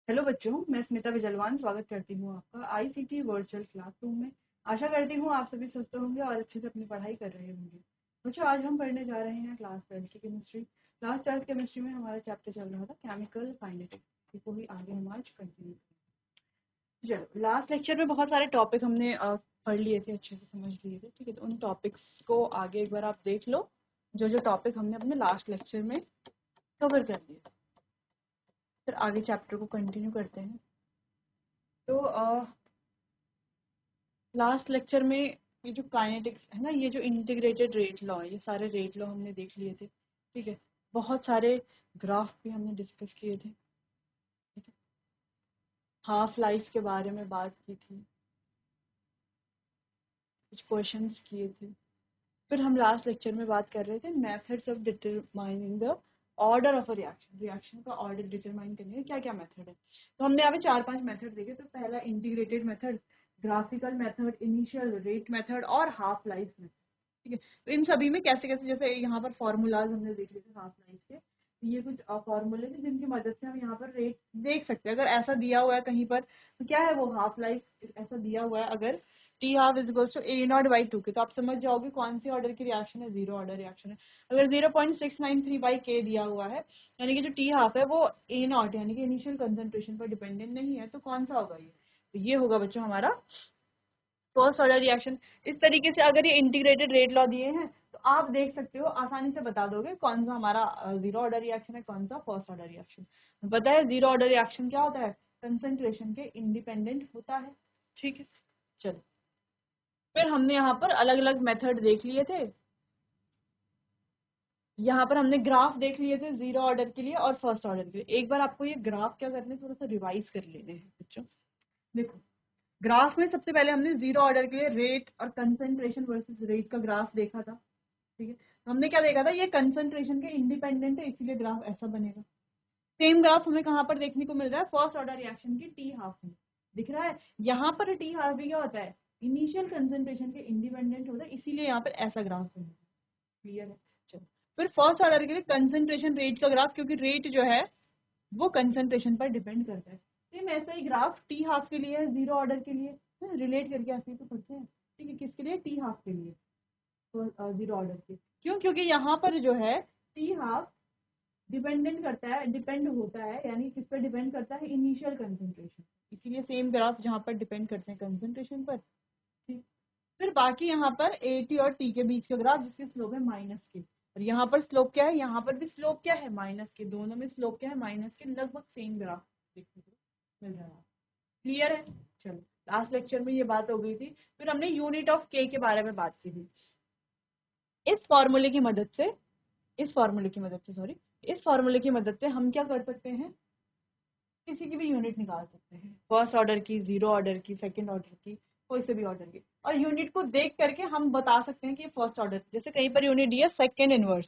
Hello बच्चों, मैं स्मिता विजलवान स्वागत करती हूँ आपका आईसीटी वर्चुअल क्लासरूम में। आशा करती हूँ आप सभी स्वस्थ होंगे और अच्छे से अपनी पढ़ाई कर रहे होंगे। बच्चों, आज हम पढ़ने जा रहे हैं क्लास 12 की केमिस्ट्री। क्लास 12 केमिस्ट्री में हमारा चैप्टर चल रहा था केमिकल काइनेटिक्स। इसको ही आगे हम आज कंटिन्यू करेंगे। चलो, लास्ट लेक्चर में बहुत सारे टॉपिक हमने पढ़ लिए थे, अच्छे से समझ लिए थे। ठीक है, तो उन टॉपिक्स को आगे एक बार आप देख लो, जो जो टॉपिक हमने अपने लास्ट लेक्चर में कवर कर लिए। फिर आगे चैप्टर को कंटिन्यू करते हैं। तो लास्ट लेक्चर में ये जो काइनेटिक्स है ना, ये जो इंटीग्रेटेड रेट लॉ है, ये सारे रेट लॉ हमने देख लिए थे। ठीक है, बहुत सारे ग्राफ भी हमने डिस्कस किए थे। ठीक है, हाफ लाइफ के बारे में बात की थी, कुछ क्वेश्चंस किए थे। फिर हम लास्ट लेक्चर में बात कर रहे थे methods of determining the order of a reaction. Reaction का ऑर्डर डिटरमाइन करने के क्या क्या मेथड है। तो हमने यहाँ पे 4-5 मेथड देखे। तो पहला integrated method, graphical method, initial rate method और हाफ लाइफ मेथड। ठीक है, तो इन सभी में कैसे कैसे, जैसे यहाँ पर फॉर्मूलाज हमने देख लिए थे हाफ लाइफ के। ये कुछ फॉर्मूले थे जिनकी मदद से हम यहाँ पर रेट देख सकते हैं। अगर ऐसा दिया हुआ है कहीं पर, तो क्या है वो हाफ लाइफ ऐसा दिया हुआ है, अगर T half is equals to A naught by 2 k, तो आप समझ जाओगे कौन सी ऑर्डर की रिएक्शन है, जीरो ऑर्डर रिएक्शन है। अगर 0.693 बाई के दिया हुआ है, यानी कि जो टी हाफ है वो ए नॉट यानी कि इनिशियल कंसंट्रेशन पर डिपेंडेंट नहीं है, तो कौन सा होगा ये? तो ये होगा बच्चों हमारा फर्स्ट ऑर्डर रिएक्शन। इस तरीके से अगर ये इंटीग्रेटेड रेट लॉ दिए हैं, तो आप देख सकते हो, आसानी से बता दोगे कौन सा हमारा जीरो ऑर्डर रिएक्शन है, कौन सा फर्स्ट ऑर्डर रिएक्शन। पता है जीरो ऑर्डर रिएक्शन क्या होता है? कंसंट्रेशन के इंडिपेंडेंट होता है। ठीक है, चलो, फिर हमने यहाँ पर अलग अलग मेथड देख लिए थे। यहाँ पर हमने ग्राफ देख लिए थे जीरो ऑर्डर के लिए और फर्स्ट ऑर्डर के लिए। एक बार आपको ये ग्राफ क्या करने, थोड़ा सा रिवाइज कर लेने हैं बच्चों। देखो, ग्राफ में सबसे पहले हमने जीरो ऑर्डर के लिए रेट और कंसंट्रेशन वर्सेस रेट का ग्राफ देखा था। ठीक है, तो हमने क्या देखा था, ये कंसंट्रेशन के इंडिपेंडेंट है, इसीलिए ग्राफ ऐसा बनेगा। सेम ग्राफ हमें कहाँ पर देखने को मिल रहा है? फर्स्ट ऑर्डर रिएक्शन की टी हाफ में दिख रहा है। यहाँ पर टी हाफ भी क्या होता है? इनिशियल कंसंट्रेशन के इंडिपेंडेंट होता है, इसीलिए यहाँ पर ऐसा ग्राफ बनेगा। क्लियर है? चलो, फिर फर्स्ट ऑर्डर के लिए कंसंट्रेशन रेट का ग्राफ, क्योंकि रेट जो है वो कंसंट्रेशन पर डिपेंड करता है। सेम ऐसा ही ग्राफ टी हाफ के लिए है, जीरो ऑर्डर के लिए। रिलेट करके ऐसे ही तो पढ़ते हैं। ठीक है, किसके लिए? टी हाफ के लिए, तो जीरो ऑर्डर के। क्यों? क्योंकि यहाँ पर जो है टी हाफ डिपेंडेंट करता है, डिपेंड होता है, यानी किस पर डिपेंड करता है? Initial concentration. इसीलिए सेम ग्राफ जहाँ पर डिपेंड करते हैं कंसंट्रेशन पर। ठीक, फिर बाकी यहाँ पर ए टी और टी के बीच का ग्राफ, जिसकी स्लोप है माइनस के। और यहाँ पर स्लोप क्या है? यहाँ पर भी स्लोप क्या है? माइनस के। दोनों में स्लोप क्या है? माइनस के। लगभग सेम ग्राफ देखने को मिल रहा है। क्लियर है? चलो, लास्ट लेक्चर में ये बात हो गई थी। फिर हमने यूनिट ऑफ के के बारे में बात की थी। इस फॉर्मूले की मदद से, इस फॉर्मूले की मदद से, सॉरी, इस फॉर्मूले की मदद से हम क्या कर सकते हैं? किसी की भी यूनिट निकाल सकते हैं, फर्स्ट ऑर्डर की, जीरो ऑर्डर की, सेकंड ऑर्डर की, कोई से भी ऑर्डर की। और यूनिट को देख करके हम बता सकते हैं कि फर्स्ट ऑर्डर, जैसे कहीं पर यूनिट दी है सेकंड इनवर्स।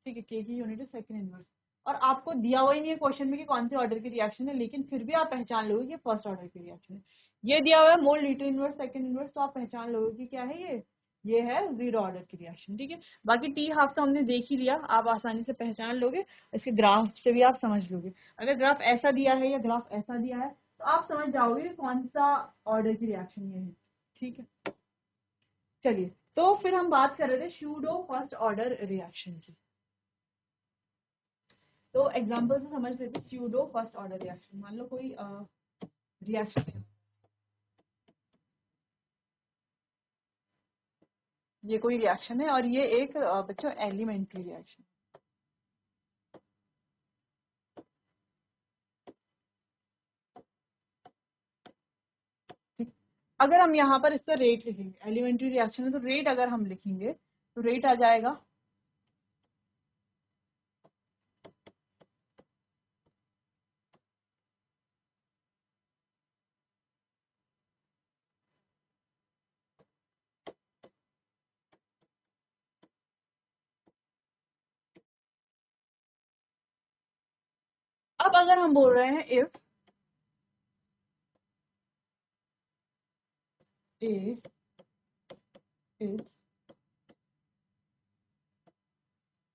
ठीक है, के की यूनिट है सेकंड इनवर्स, और आपको दिया हुआ ही नहीं है क्वेश्चन में कि कौन से ऑर्डर की रिएक्शन है, लेकिन फिर भी आप पहचान लोगे कि फर्स्ट ऑर्डर की रिएक्शन है। ये दिया हुआ है mole litre inverse second inverse, तो आप पहचान लोगे कि क्या है ये है जीरो ऑर्डर की रिएक्शन। ठीक है, बाकी टी हाफ तो हमने देख ही लिया, आप आसानी से पहचान लोगे, इसके ग्राफ से भी आप समझ लोगे। अगर ग्राफ ऐसा दिया है या ग्राफ ऐसा दिया है, तो आप समझ जाओगे कौन सा ऑर्डर की रिएक्शन ये है। ठीक है, चलिए, तो फिर हम बात कर रहे थे सूडो फर्स्ट ऑर्डर रिएक्शन की। तो एग्जांपल से समझ लेते, स्यूडो फर्स्ट ऑर्डर रिएक्शन। मान लो कोई रिएक्शन है, ये कोई रिएक्शन है और ये एक बच्चों एलिमेंट्री रिएक्शन। ठीक, अगर हम यहाँ पर इसका रेट लिखेंगे, एलिमेंट्री रिएक्शन है तो रेट अगर हम लिखेंगे तो रेट आ जाएगा अब अगर हम बोल रहे हैं if A is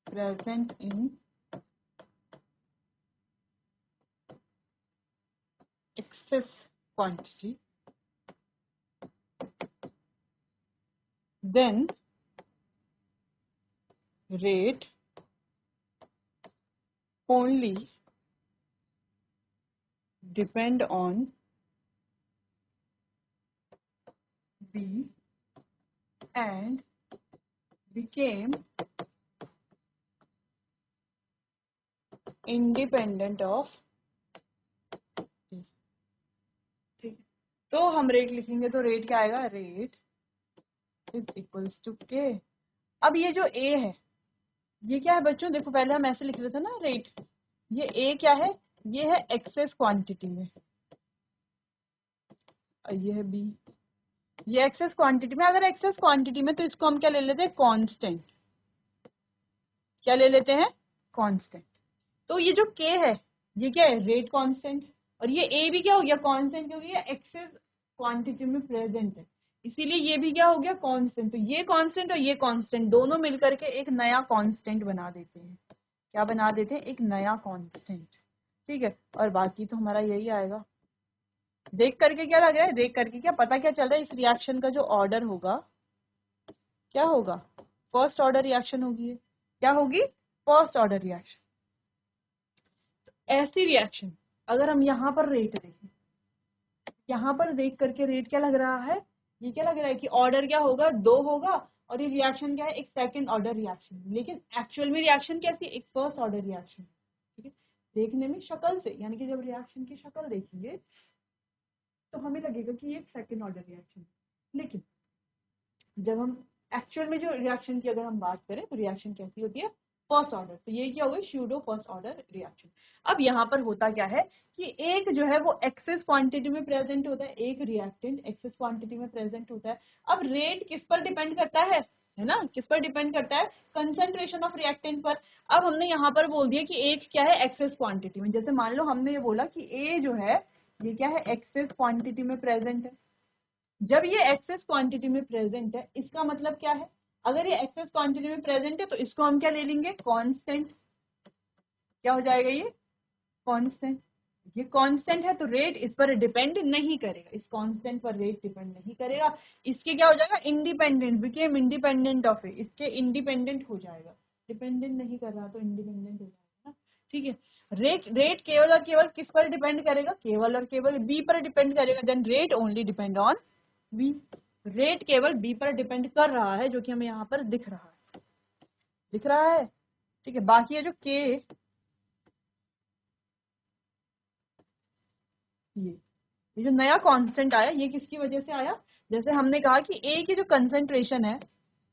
present in excess quantity, then rate only depend on B and became independent of B। ठीक, तो हम रेट लिखेंगे तो रेट क्या आएगा, रेट इज इक्वल्स टू के। अब ये जो ए है ये क्या है बच्चों, देखो पहले हम ऐसे लिख रहे थे ना रेट, ये ए क्या है, ये है एक्सेस क्वांटिटी में, और ये है बी, ये एक्सेस क्वांटिटी में। अगर एक्सेस क्वांटिटी में तो इसको हम क्या ले लेते हैं, कांस्टेंट। क्या ले लेते हैं, कांस्टेंट। तो ये जो के है ये क्या है, रेट कांस्टेंट, और ये ए भी क्या हो गया, कांस्टेंट, क्योंकि ये एक्सेस क्वांटिटी में प्रेजेंट है, इसीलिए ये भी क्या हो गया, कांस्टेंट। तो ये कांस्टेंट और ये कांस्टेंट दोनों मिलकर के एक नया कांस्टेंट बना देते हैं। क्या बना देते हैं, एक नया कांस्टेंट। ठीक है, और बाकी तो हमारा यही आएगा। देख करके क्या लग रहा है, देख करके क्या पता क्या चल रहा है, इस रिएक्शन का जो ऑर्डर होगा क्या होगा, फर्स्ट ऑर्डर रिएक्शन होगी। क्या होगी, फर्स्ट ऑर्डर रिएक्शन। ऐसी रिएक्शन अगर हम यहाँ पर रेट देखें, यहाँ पर देख करके रेट क्या लग रहा है, ये क्या लग रहा है कि ऑर्डर क्या होगा, 2 होगा, और ये रिएक्शन क्या है, एक सेकंड ऑर्डर रिएक्शन। लेकिन एक्चुअल में रिएक्शन कैसी, एक फर्स्ट ऑर्डर रिएक्शन। ठीक है, देखने में शक्ल से, यानी कि जब रिएक्शन की शक्ल देखेंगे तो हमें लगेगा कि ये एक सेकंड ऑर्डर रिएक्शन, लेकिन जब हम एक्चुअल में जो रिएक्शन की अगर हम बात करें तो रिएक्शन कैसी होती है, फर्स्ट ऑर्डर। तो ये क्या होगा, स्यूडो फर्स्ट ऑर्डर रिएक्शन। अब यहाँ पर होता क्या है कि एक जो है वो एक्सेस क्वांटिटी में प्रेजेंट होता है, एक रिएक्टेंट एक्सेस क्वांटिटी में प्रेजेंट होता है। अब रेट किस पर डिपेंड करता है ना, किस पर डिपेंड करता है, कंसंट्रेशन ऑफ रिएक्टेंट पर। अब हमने यहाँ पर बोल दिया कि एक क्या है, एक्सेस क्वांटिटी में। जैसे मान लो हमने ये बोला कि ए जो है ये क्या है, एक्सेस क्वांटिटी में प्रेजेंट है। जब ये एक्सेस क्वांटिटी में प्रेजेंट है इसका मतलब क्या है, अगर ये एक्सेस क्वांटिटी में प्रेजेंट है तो इसको हम क्या ले लेंगे, कांस्टेंट। क्या हो जाएगा ये, कांस्टेंट। ये कांस्टेंट है तो रेट इस पर डिपेंड नहीं करेगा, इस कांस्टेंट पर रेट डिपेंड नहीं करेगा। इसके क्या हो जाएगा, independent, became independent of it, इसके इंडिपेंडेंट हो जाएगा। डिपेंडेंट नहीं कर रहा तो इंडिपेंडेंट हो जाएगा ना। ठीक है, रेट केवल और केवल किस पर डिपेंड करेगा, केवल और केवल बी पर डिपेंड करेगा। Then rate only depend on B, rate केवल बी पर डिपेंड कर रहा है, जो कि हमें यहाँ पर दिख रहा है, दिख रहा है। ठीक है, बाकी है जो के, ये जो नया कांस्टेंट आया ये किसकी वजह से आया, जैसे हमने कहा कि ए की जो कंसंट्रेशन है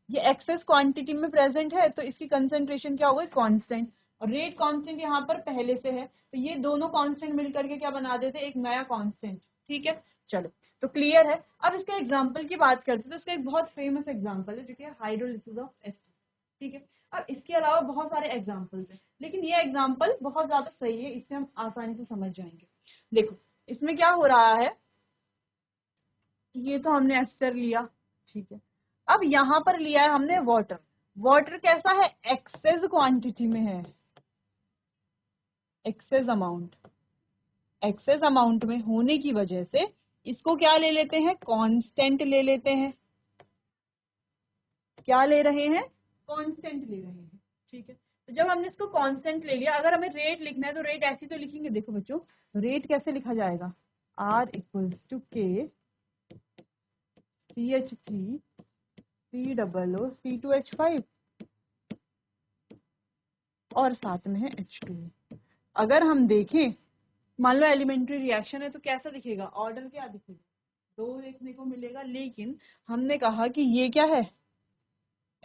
ये एक्सेस क्वांटिटी में प्रेजेंट है तो इसकी कंसंट्रेशन क्या होगा, कांस्टेंट। और रेट कांस्टेंट यहाँ पर पहले से है तो ये दोनों कांस्टेंट मिलकर के क्या बना देते हैं, एक नया कांस्टेंट। ठीक है, चलो तो क्लियर है। अब इसके एग्जाम्पल की बात करते हैं तो इसका एक बहुत फेमस एग्जाम्पल है जो कि हाइड्रोलिसिस ऑफ एस्टर। ठीक है, अब इसके अलावा बहुत सारे एग्जाम्पल्स हैं, लेकिन ये एग्जाम्पल बहुत ज्यादा सही है, इससे हम आसानी से समझ जाएंगे। देखो इसमें क्या हो रहा है, ये तो हमने एस्टर लिया, ठीक है। अब यहाँ पर लिया है हमने वाटर। वाटर कैसा है, एक्सेस क्वांटिटी में है, एक्सेस अमाउंट। एक्सेस अमाउंट में होने की वजह से इसको क्या ले लेते हैं, कांस्टेंट ले लेते हैं। क्या ले रहे हैं, कांस्टेंट ले रहे हैं। ठीक है, तो जब हमने इसको कांस्टेंट ले लिया, अगर हमें रेट लिखना है तो रेट ऐसी तो लिखेंगे, देखो बच्चों रेट कैसे लिखा जाएगा, R इक्वल्स टू के CH3 COO C2H5 और साथ में है H2। अगर हम देखें, मान लो एलिमेंट्री रिएक्शन है तो कैसा दिखेगा, ऑर्डर क्या दिखेगा, 2 देखने को मिलेगा। लेकिन हमने कहा कि ये क्या है,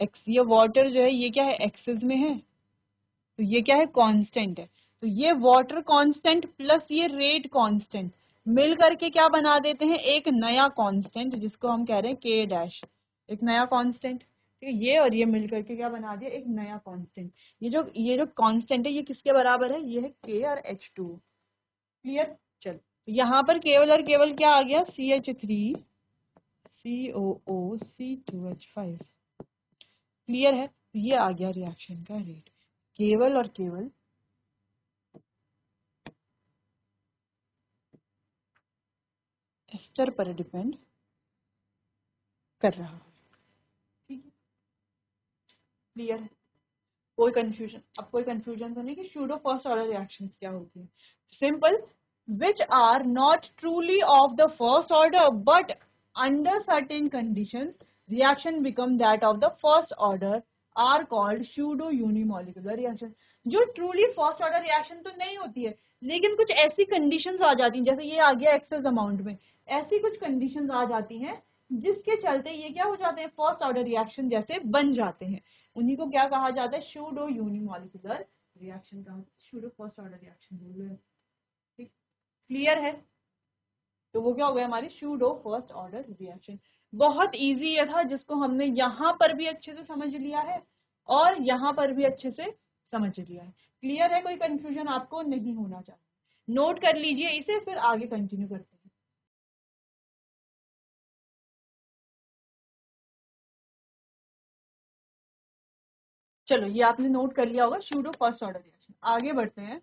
एक्स, ये वाटर जो है ये क्या है, एक्सेस में है, तो ये क्या है, कांस्टेंट है। तो ये वाटर कांस्टेंट प्लस ये रेट कांस्टेंट मिल करके क्या बना देते हैं, एक नया कांस्टेंट, जिसको हम कह रहे हैं के डैश, एक नया कांस्टेंट। ठीक है, ये और ये मिल करके क्या बना दिया, एक नया कांस्टेंट। ये जो कांस्टेंट है ये किसके बराबर है, ये है के और H2। क्लियर, चलो तो यहाँ पर केवल और केवल क्या आ गया, CH3 COO C2H5। क्लियर है, तो ये आ गया रिएक्शन का रेट, केवल और केवल स्ट्रक्चर पर डिपेंड कर रहा है। ठीक है, क्लियर है? कोई कंफ्यूजन? अब कोई कंफ्यूजन तो नहीं कि सूडो फर्स्ट ऑर्डर रिएक्शंस क्या होती है? Simple, which are not truly of the first order but under certain conditions reaction become that of the first order are called pseudo unimolecular reaction। जो truly first order reaction तो नहीं होती है, लेकिन कुछ ऐसी conditions आ जाती हैं, जैसे ये आ गया excess amount में, ऐसी कुछ conditions आ जाती हैं जिसके चलते ये क्या हो जाते हैं, फर्स्ट ऑर्डर रिएक्शन जैसे बन जाते हैं। उन्हीं को क्या कहा जाता है, सूडो यूनिमॉलिक्यूलर रिएक्शन कहा, सूडो फर्स्ट ऑर्डर रिएक्शन बोल रहे हैं। ठीक, क्लियर है? तो वो क्या हो गया, हमारी सूडो फर्स्ट ऑर्डर रिएक्शन। बहुत इजी ये था, जिसको हमने यहाँ पर भी अच्छे से समझ लिया है और यहाँ पर भी अच्छे से समझ लिया है। क्लियर है? कोई कंफ्यूजन आपको नहीं होना चाहिए। नोट कर लीजिए इसे, फिर आगे कंटिन्यू करते हैं। चलो, ये आपने नोट कर लिया होगा, सूडो फर्स्ट ऑर्डर रिएक्शन। आगे बढ़ते हैं,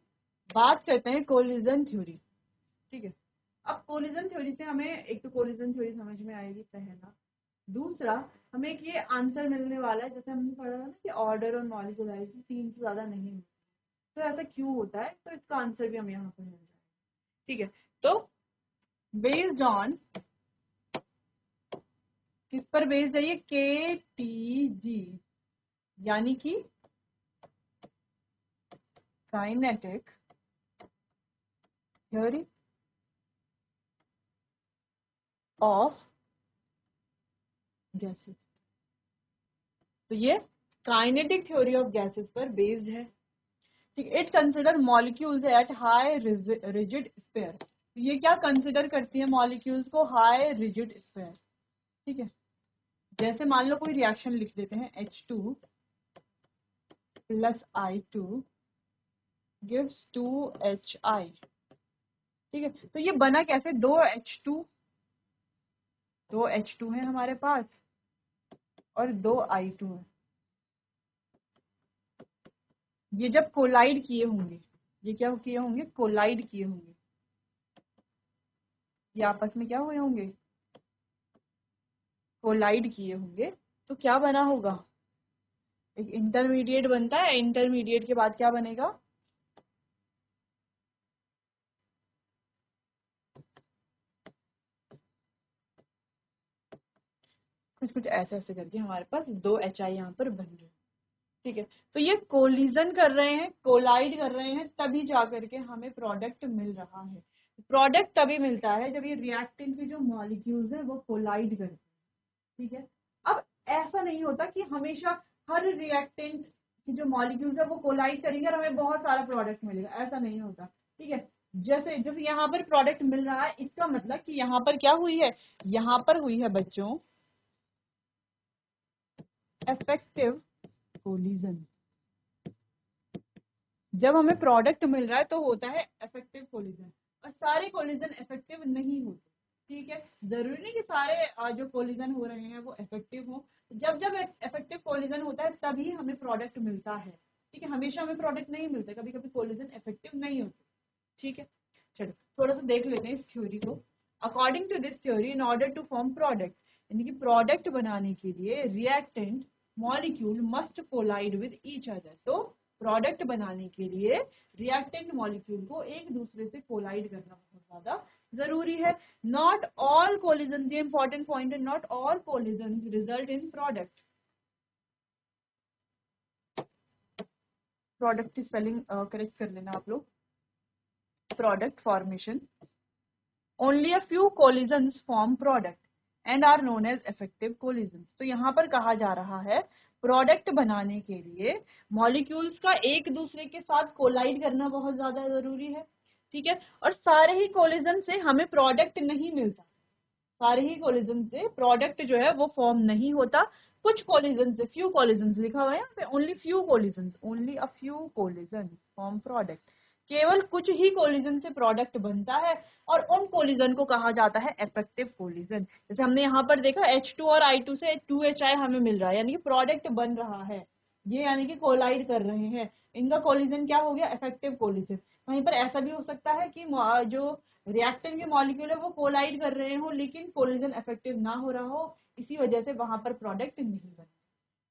बात करते हैं कोलिजन थ्योरी। ठीक है, अब कोलिजन थ्योरी से हमें एक तो कोलिजन थ्योरी समझ में आएगी, पहला। दूसरा, हमें एक ये आंसर मिलने वाला है, जैसे हमने पढ़ा था ना कि ऑर्डर और मॉलिक्यूलरिटी 3 से ज्यादा नहीं होती, तो ऐसा क्यों होता है, तो इसका आंसर भी हमें यहाँ पर मिल जाएगा। ठीक है, तो बेस्ड ऑन, किस पर बेस्ड है ये, KTG, यानी कि काइनेटिक थ्योरी ऑफ गैसेस। तो ये काइनेटिक थ्योरी ऑफ गैसेस पर बेस्ड है। ठीक, it consider molecules at high rigid sphere. ये क्या कंसिडर करती है, मॉलिक्यूल्स को हाई रिजिड स्फीयर। ठीक है, जैसे मान लो कोई रिएक्शन लिख देते हैं, H2 + I2 gives 2HI। ठीक है, तो ये बना कैसे, दो H2 है हमारे पास और 2 I2 है। ये जब कोलाइड किए होंगे, ये क्या किए होंगे, कोलाइड किए होंगे, ये आपस में क्या हुए होंगे, कोलाइड किए होंगे, तो क्या बना होगा, एक इंटरमीडिएट बनता है। इंटरमीडिएट के बाद क्या बनेगा, कुछ कुछ ऐसे ऐसे करके हमारे पास 2 HI यहाँ पर बन रहे हैं। ठीक है, तो ये कोलिजन कर रहे हैं, कोलाइड कर रहे हैं, तभी जा करके हमें प्रोडक्ट मिल रहा है। प्रोडक्ट तभी मिलता है जब ये रिएक्टेंट के जो मॉलिक्यूल्स हैं वो कोलाइड करते हैं। ठीक है, अब ऐसा नहीं होता कि हमेशा हर रिएक्टेंट की जो मॉलिक्यूल्स है वो कोलाइड करेंगे और हमें बहुत सारा प्रोडक्ट मिलेगा, ऐसा नहीं होता। ठीक है, जैसे जब यहाँ पर प्रोडक्ट मिल रहा है, इसका मतलब कि यहाँ पर क्या हुई है, यहाँ पर हुई है बच्चों इफेक्टिव कोलिजन। जब हमें प्रोडक्ट मिल रहा है तो होता है इफेक्टिव कोलिजन, और सारे कोलिजन इफेक्टिव नहीं होते। ठीक है, जरूरी नहीं कि सारे जो कोलिजन हो रहे हैं वो इफेक्टिव हो। जब जब इफेक्टिव कोलिजन होता है तभी हमें प्रोडक्ट मिलता है। ठीक है, हमेशा हमें प्रोडक्ट नहीं मिलता, कभी कभी कोलिजन इफेक्टिव नहीं होते। ठीक है, चलो थोड़ा सा देख लेते हैं इस थ्योरी को। According to this theory, in order to form product, यानी कि प्रोडक्ट बनाने के लिए reactant molecule must collide with each other. तो प्रोडक्ट बनाने के लिए रिएक्टेंट मॉलिक्यूल को एक दूसरे से कोलाइड करना बहुत ज्यादा जरूरी है। नॉट ऑल कोलिजन, ये इंपॉर्टेंट पॉइंट है, not all collision result in product. Product की स्पेलिंग करेक्ट कर लेना आप लोग। Product formation, only a few collisions form product and are known as effective collisions। तो यहाँ पर कहा जा रहा है प्रोडक्ट बनाने के लिए मॉलिक्यूल्स का एक दूसरे के साथ कोलाइड करना बहुत ज्यादा जरूरी है। ठीक है, और सारे ही कोलिजन से हमें प्रोडक्ट नहीं मिलता, सारे ही कोलिजन से प्रोडक्ट जो है वो फॉर्म नहीं होता। कुछ कोलिजन से, फ्यू कोलिजन लिखा हुआ है यहाँ पे, only few collision, only a few collision form product. केवल कुछ ही कोलिजन से प्रोडक्ट बनता है और उन कोलिजन को कहा जाता है इफेक्टिव कोलिजन। जैसे हमने यहाँ पर देखा H2 और I2 से 2HI हमें मिल रहा है, यानी कि प्रोडक्ट बन रहा है, ये यानी कि कोलाइड कर रहे हैं, इनका कोलिजन क्या हो गया, इफेक्टिव कोलिजन। वहीं पर ऐसा भी हो सकता है कि जो रिएक्टेंट के मॉलिक्यूल है वो कोलाइड कर रहे हो लेकिन कोलिजन इफेक्टिव ना हो रहा हो, इसी वजह से वहां पर प्रोडक्ट नहीं बने।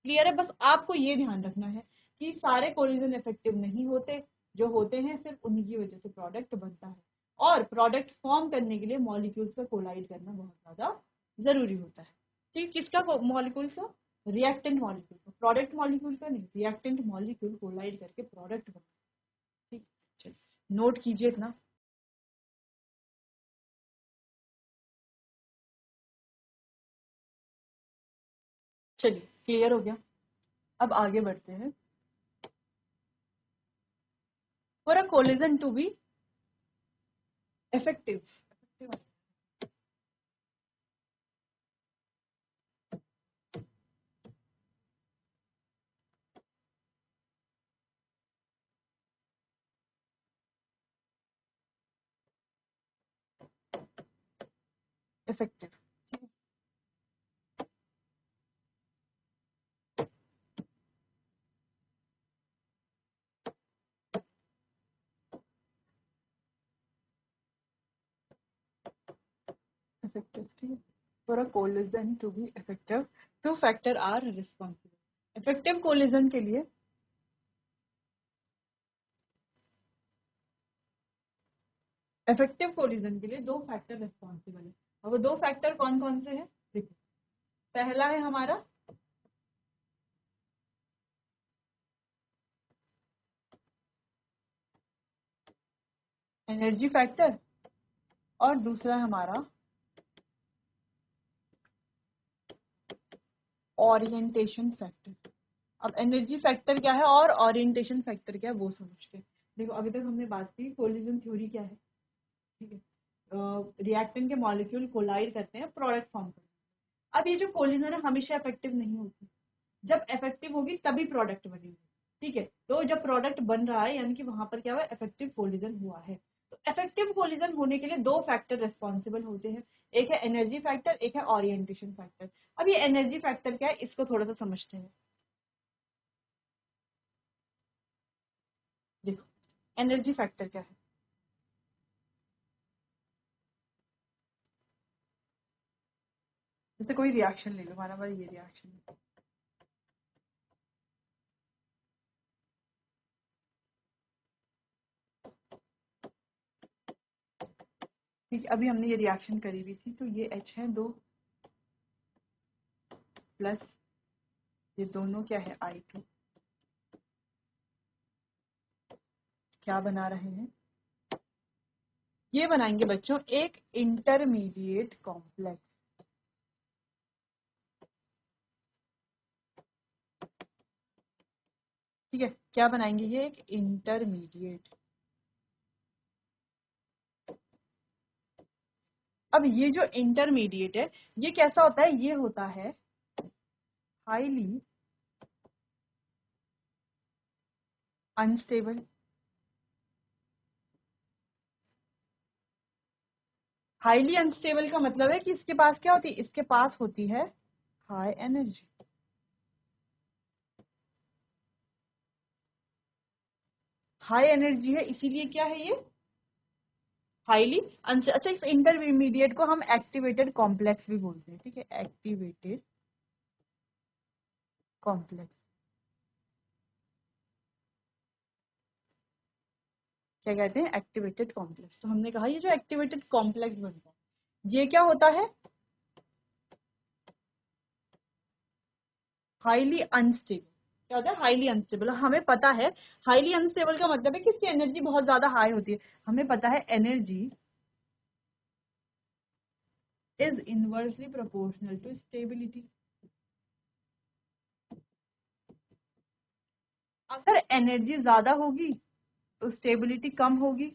क्लियर है? बस आपको ये ध्यान रखना है कि सारे कोलिजन इफेक्टिव नहीं होते, जो होते हैं सिर्फ उन्हीं की वजह से प्रोडक्ट बनता है। और प्रोडक्ट फॉर्म करने के लिए मॉलिक्यूल्स का कोलाइड करना बहुत ज्यादा जरूरी होता है। ठीक, किसका मॉलिक्यूल का? रिएक्टेंट मॉलिक्यूल का, प्रोडक्ट मॉलिक्यूल का नहीं, रिएक्टेंट मॉलिक्यूल कोलाइड करके प्रोडक्ट बनता है। ठीक, चलिए नोट कीजिए इतना। चलिए क्लियर हो गया, अब आगे बढ़ते हैं। For a collision to be effective, effective, effective, ठीक है। For a collision to be effective, two factor are responsible. Effective collision के लिए, इफेक्टिव कोलिजन के लिए दो फैक्टर रिस्पॉन्सिबल है। और वो दो फैक्टर कौन कौन से हैं? देखो, पहला है हमारा एनर्जी फैक्टर और दूसरा है हमारा ओरिएंटेशन फैक्टर। अब एनर्जी फैक्टर क्या है और ओरिएंटेशन फैक्टर क्या है वो समझते हैं। देखो, अभी तक हमने बात की कोलिजन थ्योरी क्या है, ठीक है। रिएक्टेंट के मॉलिक्यूल कोलाइड करते हैं, प्रोडक्ट फॉर्म करते हैं। अब ये जो कोलिजन है हमेशा इफेक्टिव नहीं होती, जब इफेक्टिव होगी तभी प्रोडक्ट बनेगी। ठीक है, तो जब प्रोडक्ट बन रहा है यानी कि वहां पर क्या हुआ, इफेक्टिव कोलिजन हुआ है। तो इफेक्टिव कोलिजन होने के लिए दो फैक्टर रिस्पॉन्सिबल होते हैं, एक है एनर्जी फैक्टर, एक है ओरिएंटेशन फैक्टर। अब ये एनर्जी फैक्टर क्या है इसको थोड़ा सा समझते हैं। देखो, एनर्जी फैक्टर क्या है? जैसे कोई रिएक्शन ले लो, हमारा भाई ये रिएक्शन है, ठीक है। अभी हमने ये रिएक्शन करी हुई थी, तो ये H है दो, प्लस ये दोनों क्या है I2, क्या बना रहे हैं? ये बनाएंगे बच्चों एक इंटरमीडिएट कॉम्प्लेक्स। ठीक है, क्या बनाएंगे? ये एक इंटरमीडिएट। अब ये जो इंटरमीडिएट है ये कैसा होता है? ये होता है हाईली अनस्टेबल। हाईली अनस्टेबल का मतलब है कि इसके पास क्या होती है? इसके पास होती है हाई एनर्जी। हाई एनर्जी है इसीलिए क्या है ये? हाईली अच्छा, इस इंटरमीडिएट को हम एक्टिवेटेड कॉम्प्लेक्स भी बोलते हैं। ठीक है, एक्टिवेटेड कॉम्प्लेक्स, क्या कहते हैं? Activated complex. तो हमने कहा ये जो एक्टिवेटेड कॉम्प्लेक्स बनता है ये क्या होता है? Highly unstable. क्या होता है? Highly unstable. हमें पता है हाईली अनस्टेबल का मतलब है कि इसकी एनर्जी बहुत ज्यादा हाई होती है। हमें पता है energy is inversely proportional to stability. अगर एनर्जी ज्यादा होगी तो स्टेबिलिटी कम होगी,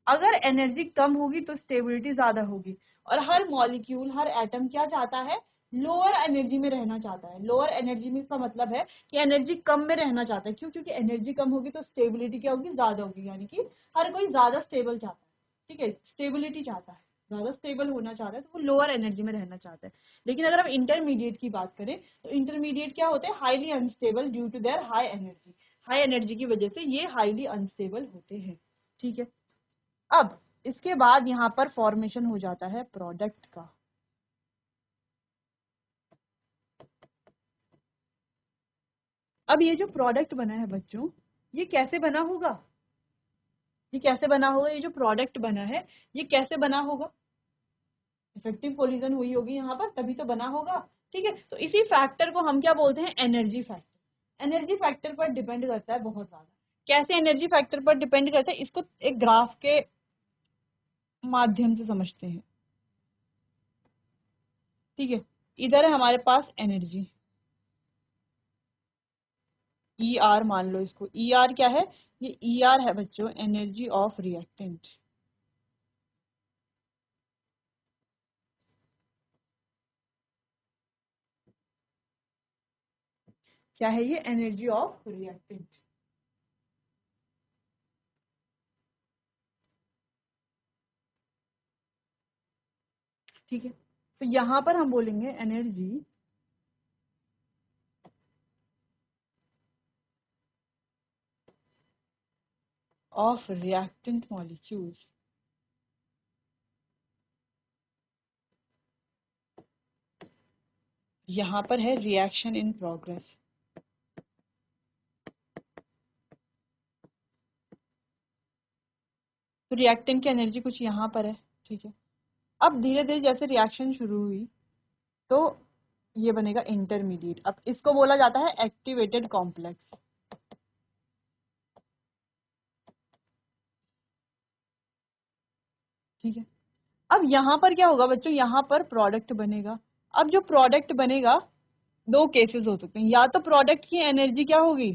अगर एनर्जी कम होगी तो स्टेबिलिटी ज्यादा होगी। और हर मॉलिक्यूल, हर एटम क्या चाहता है? लोअर एनर्जी में रहना चाहता है। लोअर एनर्जी में इसका मतलब है कि एनर्जी कम में रहना चाहता है। क्यों? क्योंकि एनर्जी कम होगी तो स्टेबिलिटी क्या होगी? ज्यादा होगी। यानी कि हर कोई ज्यादा स्टेबल चाहता है। ठीक है, स्टेबिलिटी चाहता है, ज्यादा स्टेबल होना चाहता है, तो वो लोअर एनर्जी में रहना चाहता है। लेकिन अगर हम इंटरमीडिएट की बात करें तो इंटरमीडिएट क्या होते हैं? Highly unstable due to their high energy. High energy की वजह से ये हाईली अनस्टेबल होते हैं। ठीक है, अब इसके बाद यहाँ पर फॉर्मेशन हो जाता है प्रोडक्ट का। अब ये जो प्रोडक्ट बना है बच्चों, ये कैसे बना होगा? ये कैसे बना होगा? ये जो प्रोडक्ट बना है ये कैसे बना होगा? इफेक्टिव कोलिजन हुई होगी यहाँ पर, तभी तो बना होगा। ठीक है, तो इसी फैक्टर को हम क्या बोलते हैं? Energy factor. एनर्जी फैक्टर पर डिपेंड करता है बहुत ज्यादा। कैसे एनर्जी फैक्टर पर डिपेंड करता है, इसको एक ग्राफ के माध्यम से समझते हैं। ठीक है, इधर है हमारे पास एनर्जी, ई आर मान लो इसको। ई आर क्या है? ये ई आर है बच्चों, एनर्जी ऑफ रिएक्टेंट। क्या है ये? Energy of reactant. ठीक है, तो यहां पर हम बोलेंगे एनर्जी ऑफ रिएक्टेंट मॉलिक्यूल्स। यहां पर है रिएक्शन इन प्रोग्रेस। तो रिएक्टेंट की एनर्जी कुछ यहाँ पर है। ठीक है, अब धीरे धीरे जैसे रिएक्शन शुरू हुई तो ये बनेगा इंटरमीडिएट। अब इसको बोला जाता है एक्टिवेटेड कॉम्प्लेक्स। ठीक है, अब यहाँ पर क्या होगा बच्चों? यहाँ पर प्रोडक्ट बनेगा। अब जो प्रोडक्ट बनेगा, दो केसेस हो सकते हैं। या तो प्रोडक्ट की एनर्जी क्या होगी?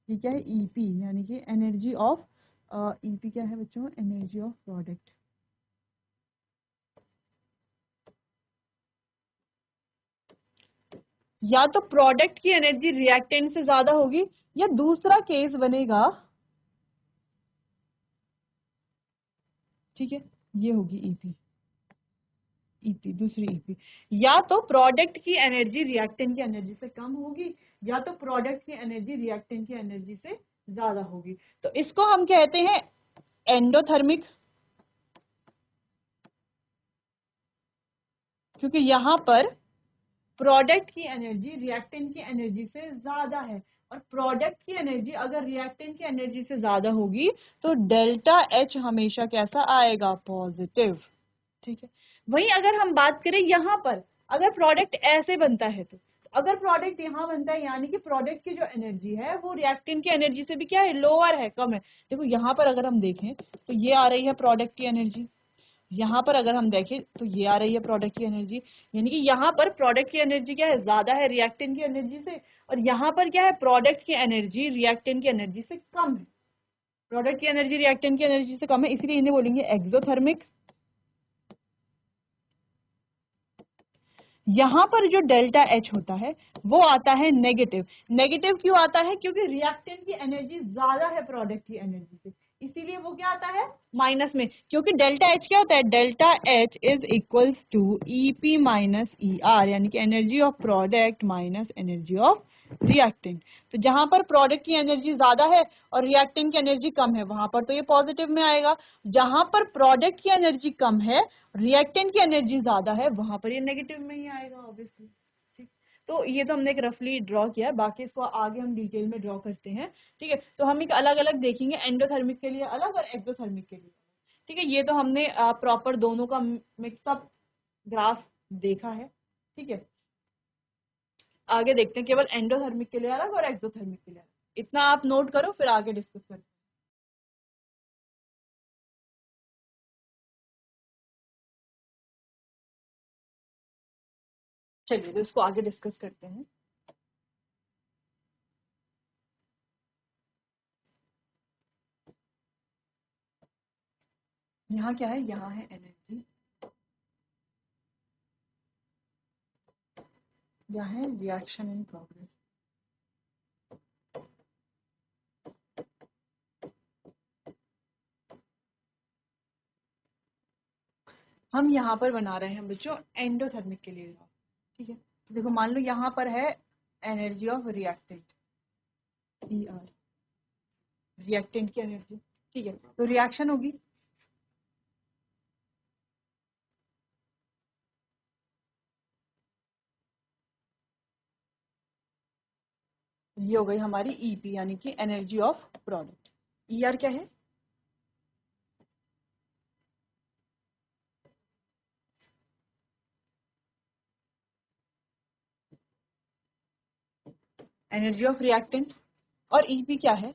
ये क्या है? ईपी, यानी कि एनर्जी ऑफ, ईपी क्या है बच्चों? Energy of product. या तो प्रोडक्ट की एनर्जी रिएक्टेंट से ज्यादा होगी, या दूसरा केस बनेगा। ठीक है, ये होगी ईपी। ईपी, दूसरी ईपी। या तो प्रोडक्ट की एनर्जी रिएक्टेंट की एनर्जी से कम होगी, या तो प्रोडक्ट की एनर्जी रिएक्टेंट की एनर्जी से ज्यादा होगी। तो इसको हम कहते हैं एंडोथर्मिक, क्योंकि यहां पर प्रोडक्ट की एनर्जी रिएक्टेंट की एनर्जी से ज्यादा है। और प्रोडक्ट की एनर्जी अगर रिएक्टेंट की एनर्जी से ज्यादा होगी तो डेल्टा एच हमेशा कैसा आएगा? पॉजिटिव। ठीक है, वहीं अगर हम बात करें यहाँ पर, अगर प्रोडक्ट ऐसे बनता है तो अगर प्रोडक्ट यहाँ बनता है, यानी कि प्रोडक्ट की जो एनर्जी है वो रिएक्टेंट की एनर्जी से भी क्या है? लोअर है, कम है। देखो यहाँ पर अगर हम देखें तो ये आ रही है प्रोडक्ट की एनर्जी, यहाँ पर अगर हम देखें तो ये आ रही है प्रोडक्ट की एनर्जी। यानी कि यहाँ पर प्रोडक्ट की एनर्जी क्या है? ज्यादा है रिएक्टेंट की एनर्जी से। और यहाँ पर क्या है? प्रोडक्ट की एनर्जी रिएक्टेंट की एनर्जी से कम है। प्रोडक्ट की एनर्जी रिएक्टेंट की एनर्जी से कम है, इसलिए इन्हें बोलेंगे एक्सोथर्मिक। यहाँ पर जो डेल्टा एच होता है वो आता है नेगेटिव। नेगेटिव क्यों आता है? क्योंकि रिएक्टेंट की एनर्जी ज्यादा है प्रोडक्ट की एनर्जी से, इसीलिए वो क्या आता है? माइनस में। क्योंकि डेल्टा एच क्या होता है? Delta H is equals to EP minus E R, यानी कि energy of product minus energy of reactant. तो जहां पर प्रोडक्ट की एनर्जी ज्यादा है और रिएक्टेंट की एनर्जी कम है, वहां पर तो ये पॉजिटिव में आएगा। जहां पर प्रोडक्ट की एनर्जी कम है, रिएक्टेंट की एनर्जी ज्यादा है, वहां पर ये नेगेटिव में ही आएगा ऑब्वियसली। ठीक, तो ये तो हमने एक रफली ड्रॉ किया है, बाकी इसको आगे हम डिटेल में ड्रॉ करते हैं। ठीक है, तो हम एक अलग अलग देखेंगे, एंडोथर्मिक के लिए अलग और एक्सोथर्मिक के लिए। ठीक है, ये तो हमने प्रॉपर दोनों का मिक्सअप ग्राफ देखा है। ठीक है, आगे देखते हैं केवल एंडोथर्मिक के लिए अलग और एक्सोथर्मिक के लिए अलग। इतना आप नोट करो, फिर आगे डिस्कस करते हैं। चलिए, तो इसको आगे डिस्कस करते हैं। यहाँ क्या है? यहाँ है एनर्जी, यहाँ है रिएक्शन इन प्रोग्रेस। हम यहाँ पर बना रहे हैं बच्चों एंडोथर्मिक के लिए। ठीक है, तो देखो मान लो यहाँ पर है energy of reactant, E R, reactant की एनर्जी। ठीक है, तो रिएक्शन होगी, ये हो गई हमारी ईपी यानी कि एनर्जी ऑफ प्रोडक्ट। ईआर क्या है? Energy of reactant. और ईपी क्या है?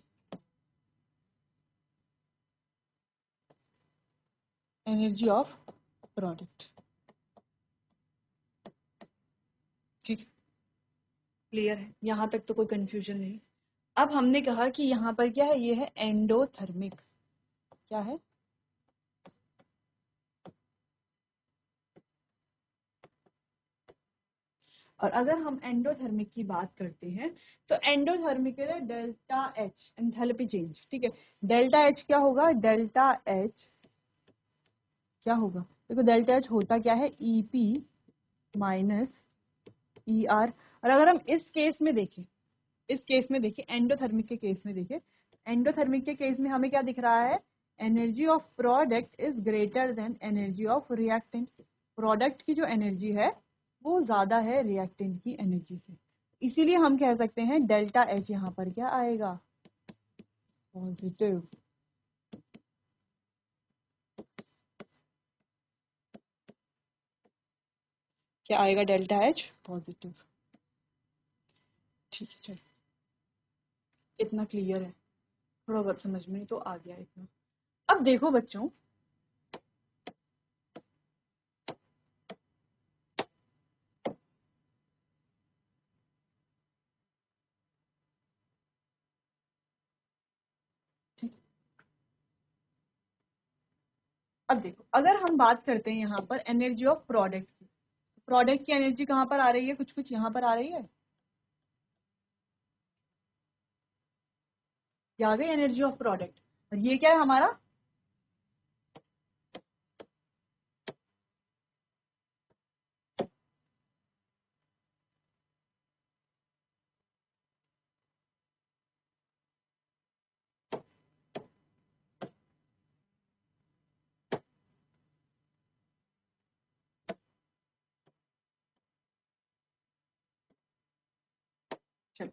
Energy of product. ठीक है, क्लियर है, यहां तक तो कोई कंफ्यूजन नहीं। अब हमने कहा कि यहाँ पर क्या है, ये है एंडोथर्मिक। क्या है? और अगर हम एंडोथर्मिक की बात करते हैं तो एंडोथर्मिक है डेल्टा एच, एंथैल्पी चेंज। ठीक है, डेल्टा एच क्या होगा? डेल्टा एच क्या होगा? देखो डेल्टा एच होता क्या है? EP minus E are. और अगर हम इस केस में देखें, इस केस में देखें, एंडोथर्मिक के केस में देखें, एंडोथर्मिक के केस में हमें क्या दिख रहा है? Energy of product is greater than energy of reactant. Product की जो एनर्जी है वो ज्यादा है रिएक्टेंट की एनर्जी से, इसीलिए हम कह सकते हैं डेल्टा एच यहाँ पर क्या आएगा? पॉजिटिव। क्या आएगा? Delta H positive. ठीक है, चलो इतना क्लियर है, थोड़ा बहुत समझ में तो आ गया इतना। अब देखो बच्चों, अब देखो अगर हम बात करते हैं यहाँ पर एनर्जी ऑफ प्रोडक्ट की, प्रोडक्ट की एनर्जी कहाँ पर आ रही है? कुछ कुछ यहाँ पर आ रही है, ये आ गई एनर्जी ऑफ प्रोडक्ट। और ये क्या है हमारा? चलो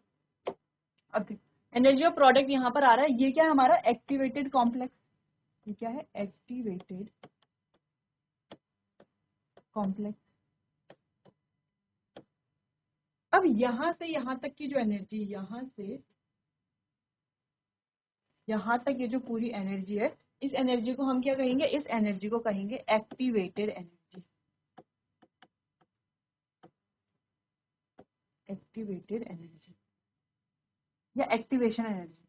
अब देखो एनर्जी ऑफ प्रोडक्ट यहाँ पर आ रहा है, ये क्या है हमारा? Activated complex. ये क्या है? Activated complex. अब यहां से यहां तक की जो एनर्जी, यहां से यहां तक ये जो पूरी एनर्जी है, इस एनर्जी को हम क्या कहेंगे? इस एनर्जी को कहेंगे एक्टिवेटेड एनर्जी। एक्टिवेटेड एनर्जी या एक्टिवेशन एनर्जी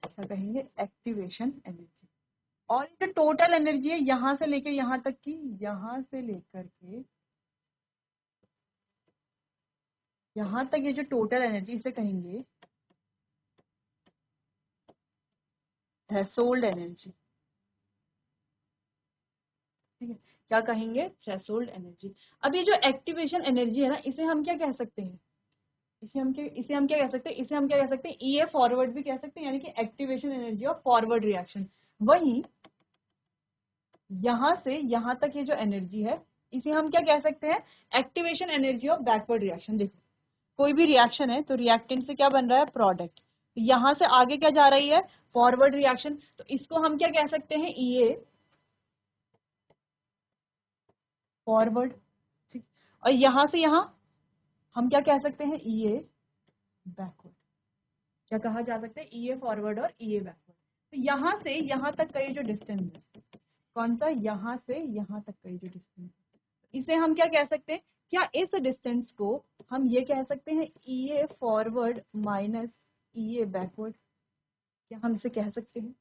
क्या कहेंगे? Activation energy. और ये जो टोटल एनर्जी है यहां से लेके यहां तक की, यहां से लेकर के यहां तक, ये जो टोटल एनर्जी, इसे कहेंगे थ्रेशोल्ड एनर्जी। ठीक है, क्या कहेंगे? Threshold energy. अब ये जो एक्टिवेशन एनर्जी है ना, इसे हम क्या कह सकते हैं? इसे हम क्या कह सकते हैं? इसे हम क्या कह सकते हैं? ई ए फॉरवर्ड भी कह सकते हैं, यानी कि activation energy of forward reaction. वही यहां से यहां तक ये जो एनर्जी है, इसे हम क्या कह सकते हैं? Activation energy of backward reaction. देखो कोई भी रिएक्शन है तो रिएक्टेंट से क्या बन रहा है? प्रोडक्ट। यहां से आगे क्या जा रही है? Forward reaction. तो इसको हम क्या कह सकते हैं? ई ए फॉरवर्ड। ठीक, और यहां से यहां हम क्या कह सकते हैं? ई ए बैकवर्ड। क्या कहा जा सकता है? ई ए फॉरवर्ड और ई ए बैकवर्ड। तो यहां से यहां तक का ये जो डिस्टेंस है, कौन सा? यहां से यहां तक का ये जो डिस्टेंस है, इसे हम क्या कह सकते हैं? क्या इस डिस्टेंस को हम ये कह सकते हैं? ई A forward minus E A backward. क्या हम इसे कह सकते हैं?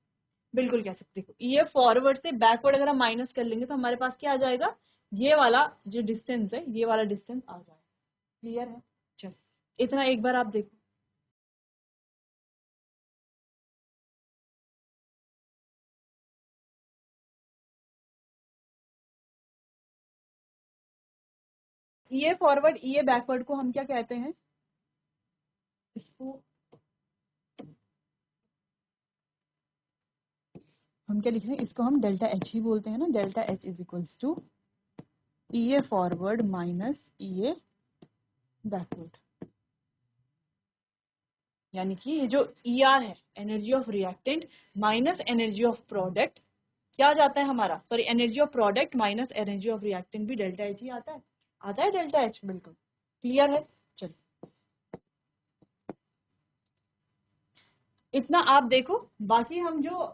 बिल्कुल कह सकते हो। ये फॉरवर्ड से बैकवर्ड अगर हम माइनस कर लेंगे तो हमारे पास क्या आ जाएगा? ये वाला जो डिस्टेंस है, ये वाला डिस्टेंस आ जाएगा। क्लियर है? चलो इतना एक बार आप देखो। ये फॉरवर्ड ये बैकवर्ड को हम क्या कहते हैं? इसको हम क्या लिख रहे हैं? इसको हम डेल्टा एच ही बोलते हैं ना। Delta H is equals to E A forward minus E A backward. यानी कि ये जो ER है, energy of reactant minus energy of product, क्या जाता है हमारा, sorry energy of product minus energy of reactant भी डेल्टा H ही आता है, डेल्टा H, बिल्कुल क्लियर है। चलो इतना आप देखो, बाकी हम जो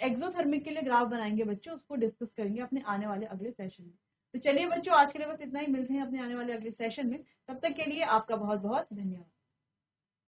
एक्सोथर्मिक के लिए ग्राफ बनाएंगे बच्चों, उसको डिस्कस करेंगे अपने आने वाले अगले सेशन में। तो चलिए बच्चों, आज के लिए बस इतना ही, मिलते हैं अपने आने वाले अगले सेशन में। तब तक के लिए आपका बहुत बहुत धन्यवाद।